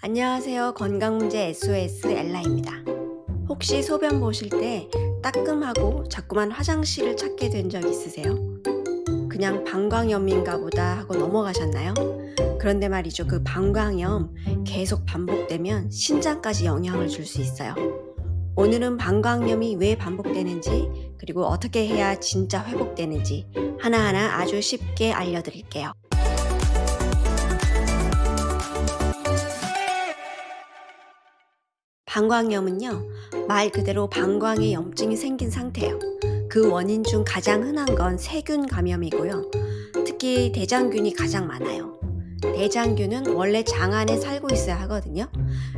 안녕하세요. 건강문제 SOS 엘라입니다. 혹시 소변 보실 때 따끔하고 자꾸만 화장실을 찾게 된 적 있으세요? 그냥 방광염인가 보다 하고 넘어가셨나요? 그런데 말이죠. 그 방광염 계속 반복되면 신장까지 영향을 줄 수 있어요. 오늘은 방광염이 왜 반복되는지, 그리고 어떻게 해야 진짜 회복되는지 하나하나 아주 쉽게 알려드릴게요. 방광염은요, 말 그대로 방광에 염증이 생긴 상태예요. 그 원인 중 가장 흔한 건 세균 감염이고요. 특히 대장균이 가장 많아요. 대장균은 원래 장 안에 살고 있어야 하거든요.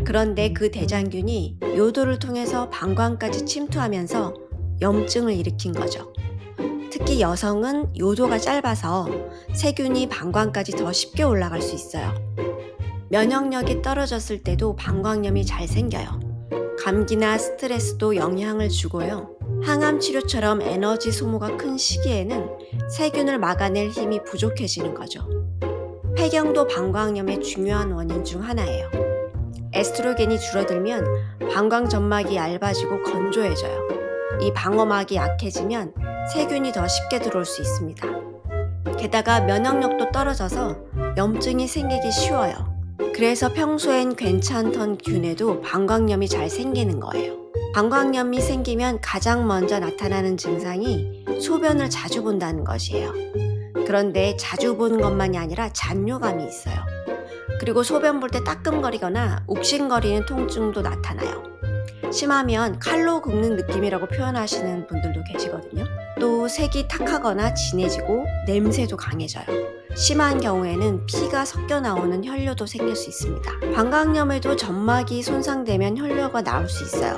그런데 그 대장균이 요도를 통해서 방광까지 침투하면서 염증을 일으킨 거죠. 특히 여성은 요도가 짧아서 세균이 방광까지 더 쉽게 올라갈 수 있어요. 면역력이 떨어졌을 때도 방광염이 잘 생겨요. 감기나 스트레스도 영향을 주고요. 항암 치료처럼 에너지 소모가 큰 시기에는 세균을 막아낼 힘이 부족해지는 거죠. 폐경도 방광염의 중요한 원인 중 하나예요. 에스트로겐이 줄어들면 방광 점막이 얇아지고 건조해져요. 이 방어막이 약해지면 세균이 더 쉽게 들어올 수 있습니다. 게다가 면역력도 떨어져서 염증이 생기기 쉬워요. 그래서 평소엔 괜찮던 균에도 방광염이 잘 생기는 거예요. 방광염이 생기면 가장 먼저 나타나는 증상이 소변을 자주 본다는 것이에요. 그런데 자주 보는 것만이 아니라 잔뇨감이 있어요. 그리고 소변 볼 때 따끔거리거나 욱신거리는 통증도 나타나요. 심하면 칼로 긁는 느낌이라고 표현하시는 분들도 계시거든요. 또 색이 탁하거나 진해지고 냄새도 강해져요. 심한 경우에는 피가 섞여 나오는 혈뇨도 생길 수 있습니다. 방광염에도 점막이 손상되면 혈뇨가 나올 수 있어요.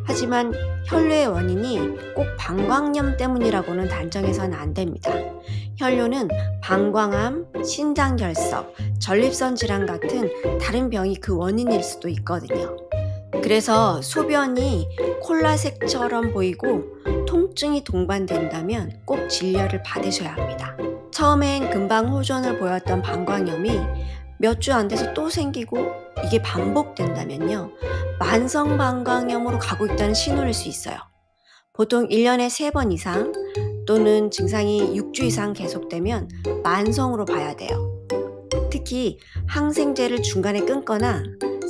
하지만 혈뇨의 원인이 꼭 방광염 때문이라고는 단정해서는 안 됩니다. 혈뇨는 방광암, 신장결석, 전립선 질환 같은 다른 병이 그 원인일 수도 있거든요. 그래서 소변이 콜라색처럼 보이고 통증이 동반된다면 꼭 진료를 받으셔야 합니다. 처음엔 금방 호전을 보였던 방광염이 몇 주 안 돼서 또 생기고 이게 반복된다면요, 만성 방광염으로 가고 있다는 신호일 수 있어요. 보통 1년에 3번 이상 또는 증상이 6주 이상 계속되면 만성으로 봐야 돼요. 특히 항생제를 중간에 끊거나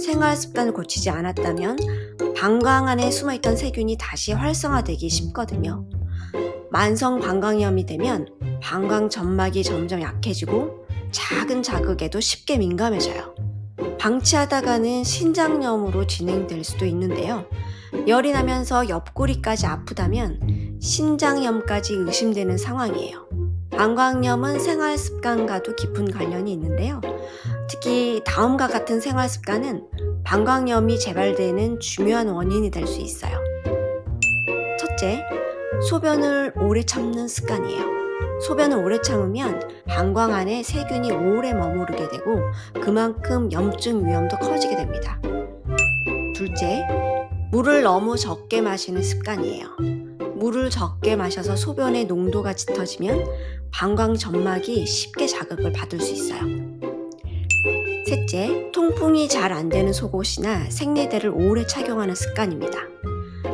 생활 습관을 고치지 않았다면 방광 안에 숨어있던 세균이 다시 활성화되기 쉽거든요. 만성 방광염이 되면 방광 점막이 점점 약해지고 작은 자극에도 쉽게 민감해져요. 방치하다가는 신장염으로 진행될 수도 있는데요. 열이 나면서 옆구리까지 아프다면 신장염까지 의심되는 상황이에요. 방광염은 생활 습관과도 깊은 관련이 있는데요. 특히 다음과 같은 생활 습관은 방광염이 재발되는 중요한 원인이 될 수 있어요. 첫째, 소변을 오래 참는 습관이에요. 소변을 오래 참으면 방광 안에 세균이 오래 머무르게 되고 그만큼 염증 위험도 커지게 됩니다. 둘째, 물을 너무 적게 마시는 습관이에요. 물을 적게 마셔서 소변의 농도가 짙어지면 방광 점막이 쉽게 자극을 받을 수 있어요. 셋째, 통풍이 잘 안 되는 속옷이나 생리대를 오래 착용하는 습관입니다.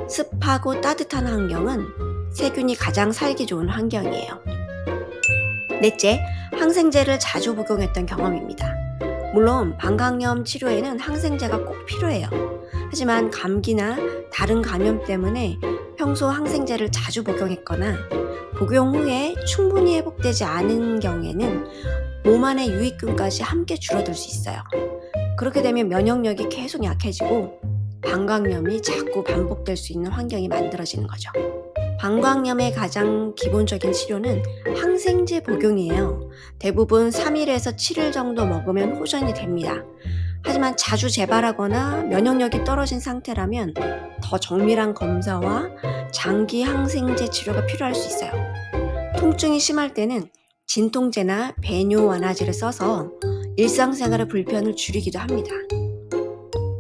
습하고 따뜻한 환경은 세균이 가장 살기 좋은 환경이에요. 넷째, 항생제를 자주 복용했던 경험입니다. 물론 방광염 치료에는 항생제가 꼭 필요해요. 하지만 감기나 다른 감염 때문에 평소 항생제를 자주 복용했거나 복용 후에 충분히 회복되지 않은 경우에는 몸 안의 유익균까지 함께 줄어들 수 있어요. 그렇게 되면 면역력이 계속 약해지고 방광염이 자꾸 반복될 수 있는 환경이 만들어지는 거죠. 방광염의 가장 기본적인 치료는 항생제 복용이에요. 대부분 3일에서 7일 정도 먹으면 호전이 됩니다. 하지만 자주 재발하거나 면역력이 떨어진 상태라면 더 정밀한 검사와 장기 항생제 치료가 필요할 수 있어요. 통증이 심할 때는 진통제나 배뇨 완화제를 써서 일상생활의 불편을 줄이기도 합니다.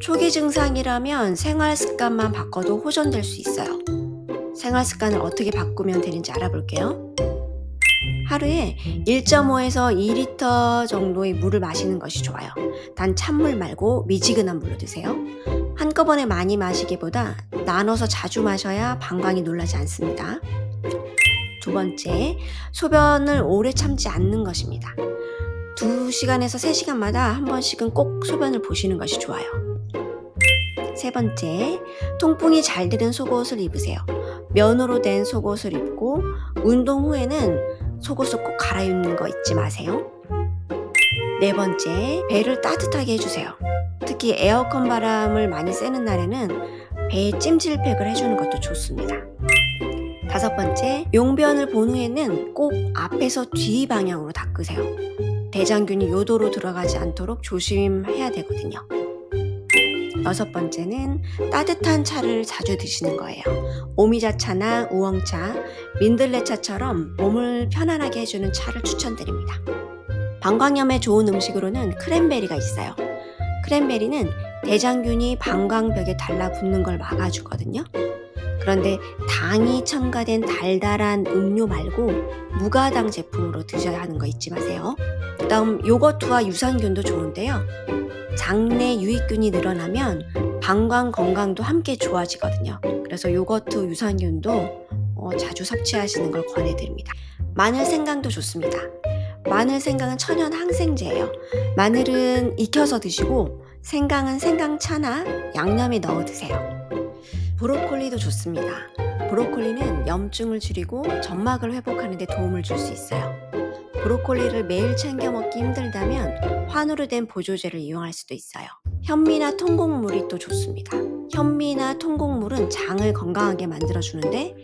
초기 증상이라면 생활 습관만 바꿔도 호전될 수 있어요. 생활 습관을 어떻게 바꾸면 되는지 알아볼게요. 하루에 1.5에서 2리터 정도의 물을 마시는 것이 좋아요. 단 찬물 말고 미지근한 물로 드세요. 한꺼번에 많이 마시기보다 나눠서 자주 마셔야 방광이 놀라지 않습니다. 두 번째, 소변을 오래 참지 않는 것입니다. 2시간에서 3시간마다 한 번씩은 꼭 소변을 보시는 것이 좋아요. 세 번째, 통풍이 잘 되는 속옷을 입으세요. 면으로 된 속옷을 입고 운동 후에는 속옷을 꼭 갈아입는 거 잊지 마세요. 네 번째, 배를 따뜻하게 해주세요. 특히 에어컨 바람을 많이 쐬는 날에는 배에 찜질팩을 해주는 것도 좋습니다. 다섯 번째, 용변을 본 후에는 꼭 앞에서 뒤 방향으로 닦으세요. 대장균이 요도로 들어가지 않도록 조심해야 되거든요. 여섯 번째는 따뜻한 차를 자주 드시는 거예요. 오미자차나 우엉차, 민들레차처럼 몸을 편안하게 해주는 차를 추천드립니다. 방광염에 좋은 음식으로는 크랜베리가 있어요. 크랜베리는 대장균이 방광벽에 달라붙는 걸 막아주거든요. 그런데 당이 첨가된 달달한 음료 말고 무가당 제품으로 드셔야 하는 거 잊지 마세요. 다음 요거트와 유산균도 좋은데요. 장내 유익균이 늘어나면 방광 건강도 함께 좋아지거든요. 그래서 요거트, 유산균도 자주 섭취하시는 걸 권해드립니다. 마늘 생강도 좋습니다. 마늘 생강은 천연 항생제예요. 마늘은 익혀서 드시고 생강은 생강차나 양념에 넣어 드세요. 브로콜리도 좋습니다. 브로콜리는 염증을 줄이고 점막을 회복하는 데 도움을 줄 수 있어요. 브로콜리를 매일 챙겨 먹기 힘들다면 환으로 된 보조제를 이용할 수도 있어요. 현미나 통곡물이 또 좋습니다. 현미나 통곡물은 장을 건강하게 만들어주는데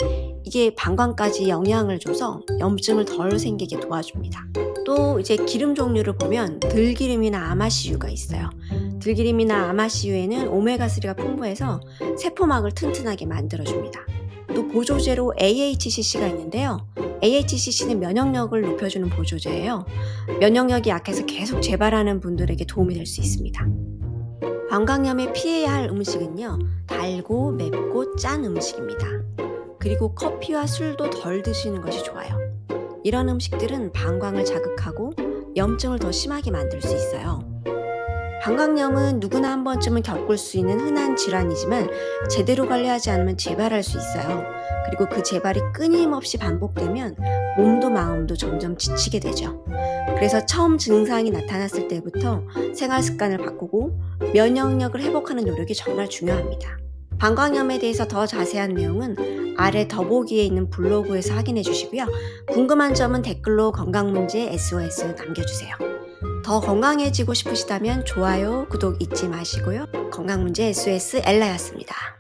이게 방광까지 영향을 줘서 염증을 덜 생기게 도와줍니다. 또 이제 기름 종류를 보면 들기름이나 아마씨유가 있어요. 들기름이나 아마씨유에는 오메가3가 풍부해서 세포막을 튼튼하게 만들어줍니다. 또 보조제로 AHCC가 있는데요. AHCC는 면역력을 높여주는 보조제예요. 면역력이 약해서 계속 재발하는 분들에게 도움이 될 수 있습니다. 방광염에 피해야 할 음식은요, 달고 맵고 짠 음식입니다. 그리고 커피와 술도 덜 드시는 것이 좋아요. 이런 음식들은 방광을 자극하고 염증을 더 심하게 만들 수 있어요. 방광염은 누구나 한 번쯤은 겪을 수 있는 흔한 질환이지만 제대로 관리하지 않으면 재발할 수 있어요. 그리고 그 재발이 끊임없이 반복되면 몸도 마음도 점점 지치게 되죠. 그래서 처음 증상이 나타났을 때부터 생활 습관을 바꾸고 면역력을 회복하는 노력이 정말 중요합니다. 방광염에 대해서 더 자세한 내용은 아래 더보기에 있는 블로그에서 확인해 주시고요. 궁금한 점은 댓글로 건강문제 SOS 남겨주세요. 더 건강해지고 싶으시다면 좋아요, 구독 잊지 마시고요. 건강문제 SOS 엘라였습니다.